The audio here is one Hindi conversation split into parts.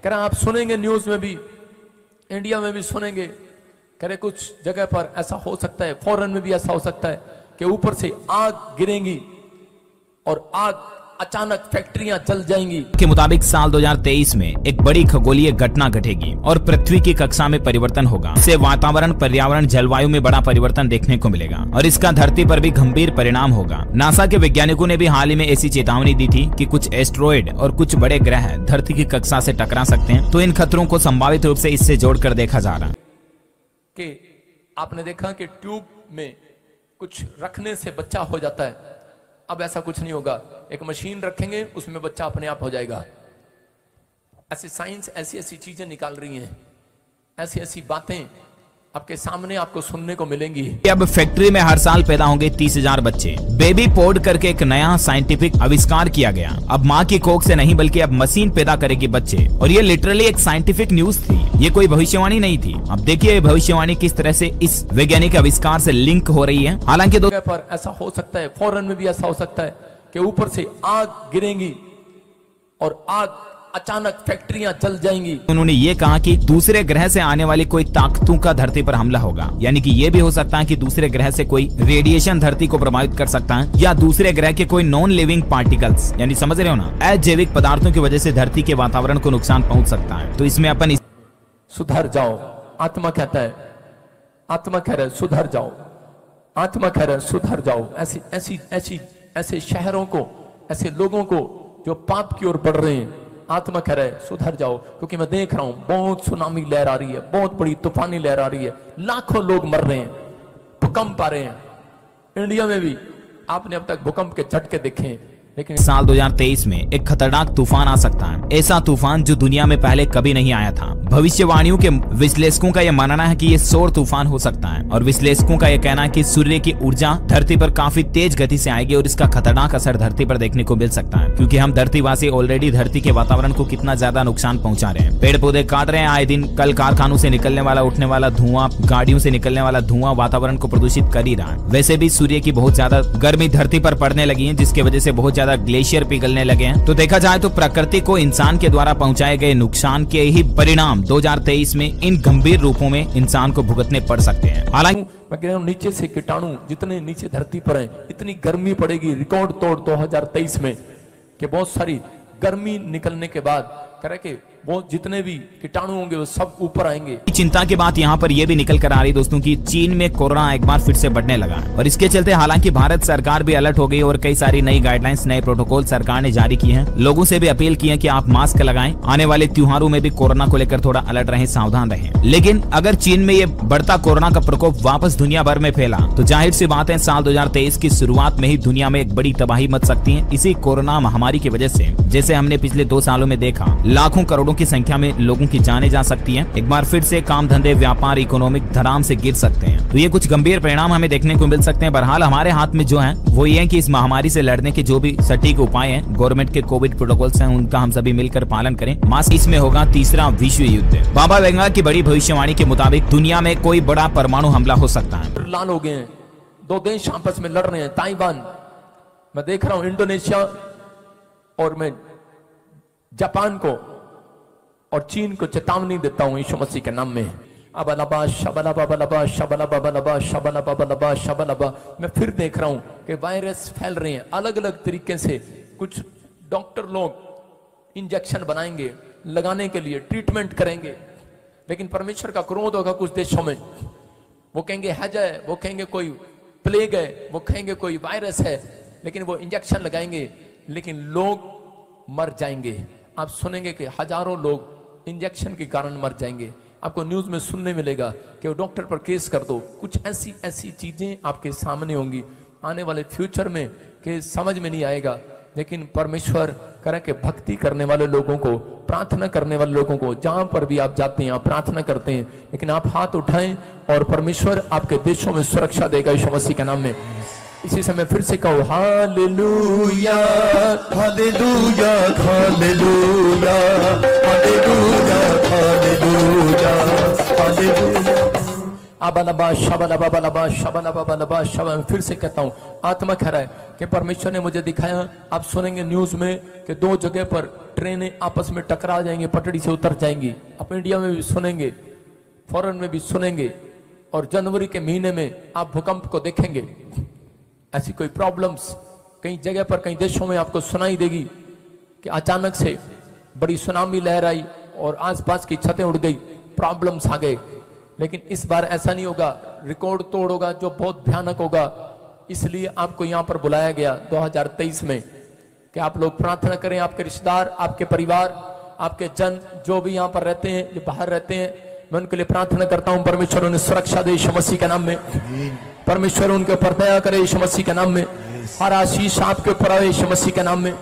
कह रहे आप सुनेंगे न्यूज में भी, इंडिया में भी सुनेंगे, कह रहे कुछ जगह पर ऐसा हो सकता है, फॉरेन में भी ऐसा हो सकता है कि ऊपर से आग गिरेंगी और आग अचानक फैक्ट्रियां जल जाएंगी। के मुताबिक साल 2023 में एक बड़ी खगोलीय घटना घटेगी और पृथ्वी की कक्षा में परिवर्तन होगा। इससे वातावरण, पर्यावरण, जलवायु में बड़ा परिवर्तन देखने को मिलेगा और इसका धरती पर भी गंभीर परिणाम होगा। नासा के वैज्ञानिकों ने भी हाल ही में ऐसी चेतावनी दी थी कि कुछ एस्ट्रॉयड और कुछ बड़े ग्रह धरती की कक्षा से टकरा सकते हैं। तो इन खतरों को संभावित रूप से इससे जोड़कर देखा जा रहा है कि आपने देखा कि ट्यूब में कुछ रखने से बच्चा हो जाता है, अब ऐसा कुछ नहीं होगा, एक मशीन रखेंगे उसमें बच्चा अपने आप हो जाएगा। ऐसी साइंस ऐसी ऐसी चीजें निकाल रही है, ऐसी ऐसी बातें आपके सामने आपको सुनने को मिलेंगी। अब फैक्ट्री में हर साल पैदा होंगे 30,000 बच्चे। बेबी पोड करके एक नया साइंटिफिक आविष्कार किया गया। अब माँ की कोख से नहीं बल्कि अब मशीन पैदा करेगी बच्चे, और ये लिटरली एक साइंटिफिक न्यूज थी, ये कोई भविष्यवाणी नहीं थी। अब देखिए ये भविष्यवाणी किस तरह से इस वैज्ञानिक आविष्कार से लिंक हो रही है। हालांकि दो पर ऐसा हो सकता है, फॉरेन में भी ऐसा हो सकता है कि ऊपर से आग गिरेंगी और आग अचानक फैक्ट्रियां जल जाएंगी। उन्होंने ये कहा कि दूसरे ग्रह से आने वाली कोई ताकतों का धरती पर हमला होगा, यानी कि ये भी हो सकता है कि दूसरे ग्रह से कोई रेडिएशन धरती को प्रभावित कर सकता है, या दूसरे ग्रह के कोई नॉन लिविंग पार्टिकल्स, यानी समझ रहे हो ना, अजैविक पदार्थों की वजह से धरती के वातावरण को नुकसान पहुंच सकता है। तो इसमें अपन सुधर जाओ, आत्मा कहता है, आत्मा कह रहा है सुधर जाओ, आत्मा कह रहा है सुधर जाओ। ऐसी ऐसी ऐसी ऐसे शहरों को, ऐसे लोगों को जो पाप की ओर बढ़ रहे हैं, आत्मा कह रहा है सुधर जाओ। क्योंकि मैं देख रहा हूं बहुत सुनामी लहर आ रही है, बहुत बड़ी तूफानी लहर आ रही है, लाखों लोग मर रहे हैं, भूकंप आ रहे हैं। इंडिया में भी आपने अब तक भूकंप के झटके देखे हैं, लेकिन साल 2023 में एक खतरनाक तूफान आ सकता है, ऐसा तूफान जो दुनिया में पहले कभी नहीं आया था। भविष्यवाणियों के विश्लेषकों का यह मानना है कि ये सौर तूफान हो सकता है, और विश्लेषकों का यह कहना है कि सूर्य की ऊर्जा धरती पर काफी तेज गति से आएगी और इसका खतरनाक असर धरती पर देखने को मिल सकता है। क्योंकि हम धरतीवासी ऑलरेडी धरती के वातावरण को कितना ज्यादा नुकसान पहुंचा रहे हैं, पेड़ पौधे काट रहे हैं आए दिन, कल कारखानों से निकलने वाला उठने वाला धुआं, गाड़ियों से निकलने वाला धुआं वातावरण को प्रदूषित कर ही रहा है। वैसे भी सूर्य की बहुत ज्यादा गर्मी धरती पर पड़ने लगी है, जिसकी वजह से बहुत ज्यादा ग्लेशियर पिघलने लगे हैं। तो देखा जाए तो प्रकृति को इंसान के द्वारा पहुंचाए गए नुकसान के ही परिणाम 2023 में इन गंभीर रूपों में इंसान को भुगतने पड़ सकते हैं। हालांकि मैं कह रहा हूं नीचे से कीटाणु जितने नीचे धरती पर हैं, इतनी गर्मी पड़ेगी रिकॉर्ड तोड़ 2023 में कि बहुत सारी गर्मी निकलने के बाद कह रहे कि वो जितने भी कीटाणु होंगे वो सब ऊपर आएंगे। चिंता की बात यहाँ पर यह भी निकल कर आ रही दोस्तों की चीन में कोरोना एक बार फिर से बढ़ने लगा, और इसके चलते हालांकि भारत सरकार भी अलर्ट हो गई और कई सारी नई गाइडलाइंस, नए प्रोटोकॉल सरकार ने जारी किए हैं। लोगों से भी अपील की है कि आप मास्क लगाएं, आने वाले त्योहारों में भी कोरोना को लेकर थोड़ा अलर्ट रहें, सावधान रहें। लेकिन अगर चीन में ये बढ़ता कोरोना का प्रकोप वापस दुनिया भर में फैला तो जाहिर सी बात है साल 2023 की शुरुआत में ही दुनिया में एक बड़ी तबाही मच सकती है इसी कोरोना महामारी की वजह से। जैसे हमने पिछले 2 सालों में देखा, लाखों करोड़ों की संख्या में लोगों की जाने जा सकती हैं। एक बार फिर से काम धंधे, व्यापार, इकोनॉमिक धराम से गिर सकते हैं। तो ये कुछ गंभीर परिणाम हमें देखने को मिल सकते हैं। बहरहाल हमारे हाथ में जो है वो ये है कि इस महामारी से लड़ने के जो भी सटीक उपाय हैं, गवर्नमेंट के कोविड प्रोटोकॉल्स हैं, उनका हम सभी मिलकर पालन करें। मास्क इसमें होगा तीसरा विश्व युद्ध। बाबा वेंगा की बड़ी भविष्यवाणी के मुताबिक दुनिया में कोई बड़ा परमाणु हमला हो सकता है। लाल हो गए हैं, 2 देश आपस में लड़ रहे हैं। ताइवान, मैं देख रहा हूं इंडोनेशिया, और मैं जापान को और चीन को चेतावनी देता हूं यीशु मसीह के नाम में। अबलबा शबलबा बलबा शबलबा बलबा शबलबा बलबा शबलबा। मैं फिर देख रहा हूं कि वायरस फैल रहे हैं अलग अलग तरीके से। कुछ डॉक्टर लोग इंजेक्शन बनाएंगे, लगाने के लिए ट्रीटमेंट करेंगे, लेकिन परमेश्वर का क्रोध होगा कुछ देशों में। वो कहेंगे हैज है, वो कहेंगे कोई प्लेग है, वो कहेंगे कोई वायरस है, लेकिन वो इंजेक्शन लगाएंगे, लेकिन लोग मर जाएंगे। आप सुनेंगे कि हजारों लोग इंजेक्शन के कारण मर जाएंगे। आपको न्यूज में सुनने मिलेगा कि वो डॉक्टर पर केस कर दो। कुछ ऐसी ऐसी चीजें आपके सामने होंगी आने वाले फ्यूचर में कि समझ में नहीं आएगा। लेकिन परमेश्वर करे कि भक्ति करने वाले लोगों को, प्रार्थना करने वाले लोगों को, जहां पर भी आप जाते हैं आप प्रार्थना करते हैं, लेकिन आप हाथ उठाएं और परमेश्वर आपके देशों में सुरक्षा देगा यीशु मसीह के नाम में। इसी समय फिर से कहो hallelujah hallelujah hallelujah hallelujah hallelujah hallelujah. अबलबा शबलबा बलबा शबलबा बलबा शब। फिर से कहता हूं, आत्मा कह रहा है कि परमेश्वर ने मुझे दिखाया, आप सुनेंगे न्यूज में कि 2 जगह पर ट्रेनें आपस में टकरा जाएंगी, पटड़ी से उतर जाएंगी। आप इंडिया में भी सुनेंगे, फॉरेन में भी सुनेंगे, और जनवरी के महीने में आप भूकंप को देखेंगे। ऐसी कोई प्रॉब्लम्स कई जगह पर, कई देशों में आपको सुनाई देगी कि अचानक से बड़ी सुनामी लहर आई और आसपास की छतें उड़ गई, प्रॉब्लम्स आ गए। लेकिन इस बार ऐसा नहीं होगा, रिकॉर्ड तोड़ होगा जो बहुत भयानक होगा। इसलिए आपको यहां पर बुलाया गया 2023 में कि आप लोग प्रार्थना करें, आपके रिश्तेदार, आपके परिवार, आपके जन जो भी यहां पर रहते हैं, जो बाहर रहते हैं, मैं उनके लिए प्रार्थना करता हूं। परमेश्वर उन्हें सुरक्षा दे यीशु मसीह के नाम में। परमेश्वर उनके ऊपर दया करे यीशु मसीह के नाम में। हर आशीष आपके ऊपर आए यीशु मसीह के नाम में।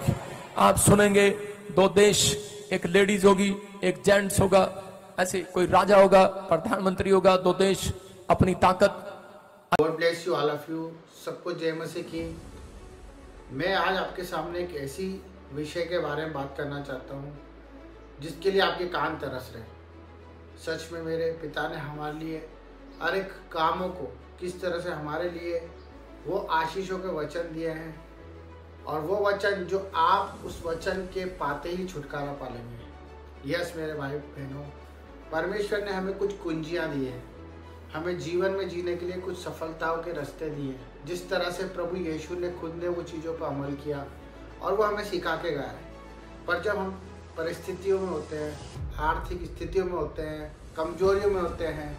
आप सुनेंगे 2 देश, एक लेडीज होगी, एक जेंट्स होगा, ऐसे कोई राजा होगा, प्रधानमंत्री होगा, 2 देश अपनी ताकत। God bless you all of you. सबको जय मसीह की। मैं आज आपके सामने एक ऐसी विषय के बारे में बात करना चाहता हूँ जिसके लिए आपके कान तरस रहे। सच में मेरे पिता ने हमारे लिए हर एक कामों को किस तरह से हमारे लिए वो आशीषों के वचन दिए हैं, और वो वचन जो आप उस वचन के पाते ही छुटकारा पालेंगे। यस मेरे भाई बहनों, परमेश्वर ने हमें कुछ कुंजियाँ दी हैं, हमें जीवन में जीने के लिए कुछ सफलताओं के रास्ते दिए हैं। जिस तरह से प्रभु यीशु ने खुद ने वो चीज़ों पर अमल किया और वो हमें सिखा के गया है। पर जब हम परिस्थितियों में होते हैं, आर्थिक स्थितियों में होते हैं, कमजोरियों में होते हैं,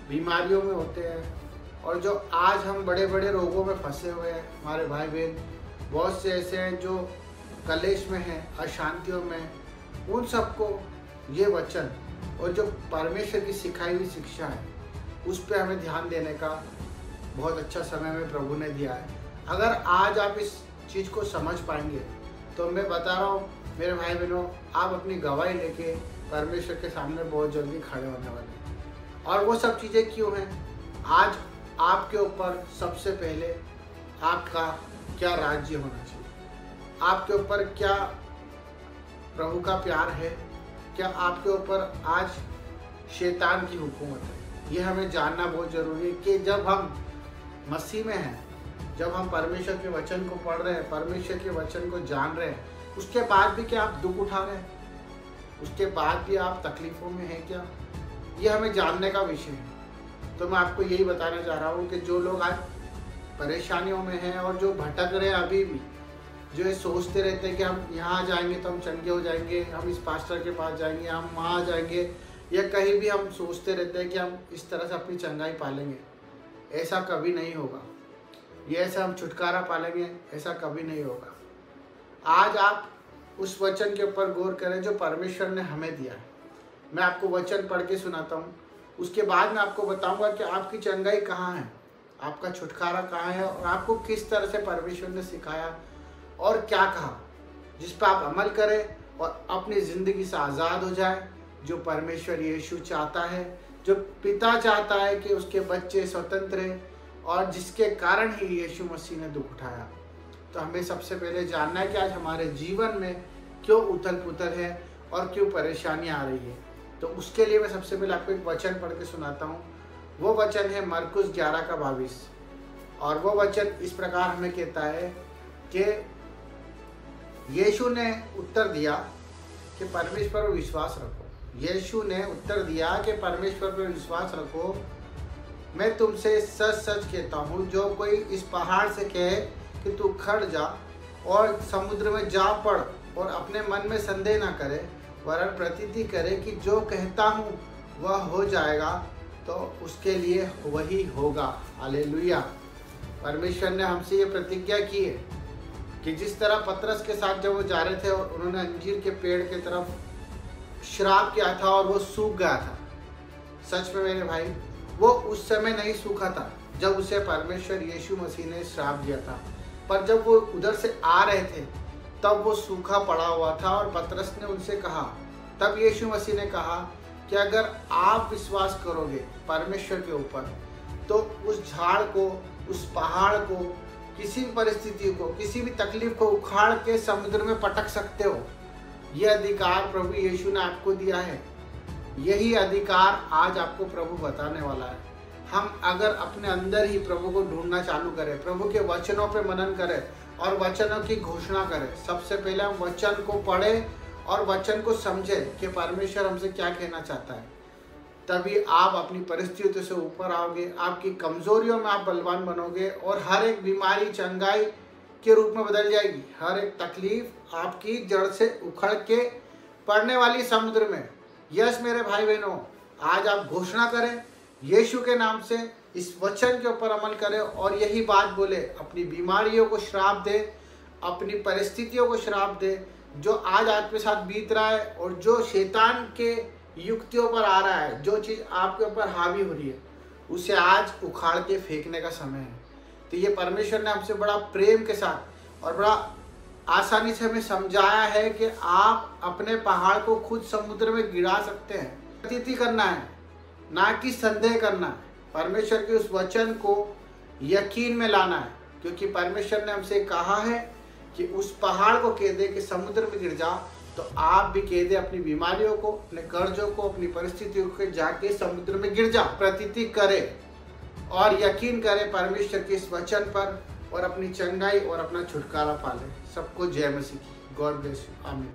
बीमारियों में होते हैं, और जो आज हम बड़े बड़े रोगों में फंसे हुए हैं, हमारे भाई बहन बहुत से ऐसे हैं जो कलेश में हैं, अशांतियों में, उन सबको ये वचन और जो परमेश्वर की सिखाई हुई शिक्षा है उस पर हमें ध्यान देने का बहुत अच्छा समय में प्रभु ने दिया है। अगर आज आप इस चीज़ को समझ पाएंगे तो मैं बता रहा हूँ मेरे भाई बहनों, आप अपनी गवाही लेके परमेश्वर के सामने बहुत जल्दी खड़े होने वाले हैं। और वो सब चीज़ें क्यों हैं? आज आपके ऊपर सबसे पहले आपका क्या राज्य होना चाहिए, आपके ऊपर क्या प्रभु का प्यार है, क्या आपके ऊपर आज शैतान की हुकूमत है। ये हमें जानना बहुत ज़रूरी है कि जब हम मसीह में हैं, जब हम परमेश्वर के वचन को पढ़ रहे हैं, परमेश्वर के वचन को जान रहे हैं, उसके बाद भी क्या आप दुख उठा रहे हैं, उसके बाद भी आप तकलीफ़ों में हैं क्या, ये हमें जानने का विषय है। तो मैं आपको यही बताना चाह रहा हूँ कि जो लोग आज परेशानियों में हैं और जो भटक रहे हैं अभी भी, जो ये सोचते रहते हैं कि हम यहाँ जाएंगे तो हम चंगे हो जाएंगे, हम इस पास्टर के पास जाएंगे, हम वहाँ जाएंगे, या कहीं भी हम सोचते रहते हैं कि हम इस तरह से अपनी चंगाई पालेंगे, ऐसा कभी नहीं होगा। ये ऐसा हम छुटकारा पालेंगे, ऐसा कभी नहीं होगा। आज आप उस वचन के ऊपर गौर करें जो परमेश्वर ने हमें दिया है। मैं आपको वचन पढ़ के सुनाता हूँ, उसके बाद मैं आपको बताऊंगा कि आपकी चंगाई कहाँ है, आपका छुटकारा कहाँ है, और आपको किस तरह से परमेश्वर ने सिखाया और क्या कहा, जिस पर आप अमल करें और अपनी ज़िंदगी से आज़ाद हो जाए। जो परमेश्वर यीशु चाहता है, जो पिता चाहता है कि उसके बच्चे स्वतंत्र हैं, और जिसके कारण ही यीशु मसीह ने दुख उठाया। तो हमें सबसे पहले जानना है कि आज हमारे जीवन में क्यों उथल पुथल है और क्यों परेशानी आ रही है। तो उसके लिए मैं सबसे पहले आपको एक वचन पढ़ के सुनाता हूँ। वो वचन है मरकुस 11:22, और वो वचन इस प्रकार हमें कहता है कि यीशु ने उत्तर दिया कि परमेश्वर पर विश्वास रखो। यीशु ने उत्तर दिया कि परमेश्वर पर विश्वास रखो। मैं तुमसे सच सच कहता हूँ, जो कोई इस पहाड़ से कहे कि तू खड़ जा और समुद्र में जा पड़, और अपने मन में संदेह ना करे, वरन प्रतीति करे कि जो कहता हूँ वह हो जाएगा, तो उसके लिए वही होगा। हालेलुया। परमेश्वर ने हमसे ये प्रतिज्ञा की है कि जिस तरह पतरस के साथ जब वो जा रहे थे और उन्होंने अंजीर के पेड़ की तरफ श्राप किया था और वो सूख गया था, सच में मेरे भाई वो उस समय नहीं सूखा था जब उसे परमेश्वर यीशु मसीह ने श्राप दिया था, पर जब वो उधर से आ रहे थे तब वो सूखा पड़ा हुआ था। और पतरस ने उनसे कहा, तब यीशु मसीह ने कहा कि अगर आप विश्वास करोगे परमेश्वर के ऊपर, तो उस झाड़ को, उस पहाड़ को, किसी भी परिस्थिति को, किसी भी तकलीफ को उखाड़ के समुद्र में पटक सकते हो। यह अधिकार प्रभु यीशु ने आपको दिया है। यही अधिकार आज आपको प्रभु बताने वाला है। हम अगर अपने अंदर ही प्रभु को ढूंढना चालू करें, प्रभु के वचनों पे मनन करें और वचनों की घोषणा करें। सबसे पहले हम वचन को पढ़ें और वचन को समझें कि परमेश्वर हमसे क्या कहना चाहता है, तभी आप अपनी परिस्थितियों से ऊपर आओगे, आपकी कमजोरियों में आप बलवान बनोगे और हर एक बीमारी चंगाई के रूप में बदल जाएगी। हर एक तकलीफ आपकी जड़ से उखड़ के पड़ने वाली समुद्र में। यस मेरे भाई बहनों, आज आप घोषणा करें यीशु के नाम से, इस वचन के ऊपर अमल करें और यही बात बोले, अपनी बीमारियों को श्राप दे, अपनी परिस्थितियों को श्राप दे, जो आज आपके साथ बीत रहा है और जो शैतान के युक्तियों पर आ रहा है, जो चीज़ आपके ऊपर हावी हो रही है, उसे आज उखाड़ के फेंकने का समय है। तो ये परमेश्वर ने हमसे बड़ा प्रेम के साथ और बड़ा आसानी से हमें समझाया है कि आप अपने पहाड़ को खुद समुद्र में गिरा सकते हैं। प्रतीति करना है, ना कि संदेह करना है। परमेश्वर के उस वचन को यकीन में लाना है, क्योंकि परमेश्वर ने हमसे कहा है कि उस पहाड़ को कह दे कि समुद्र में गिर जा, तो आप भी कह दे अपनी बीमारियों को, अपने कर्जों को, अपनी परिस्थितियों को जाके समुद्र में गिर जा। प्रतीति करे और यकीन करे परमेश्वर के इस वचन पर और अपनी चंगाई और अपना छुटकारा पाले। सबको जय मसीह की। God bless you. आमीन।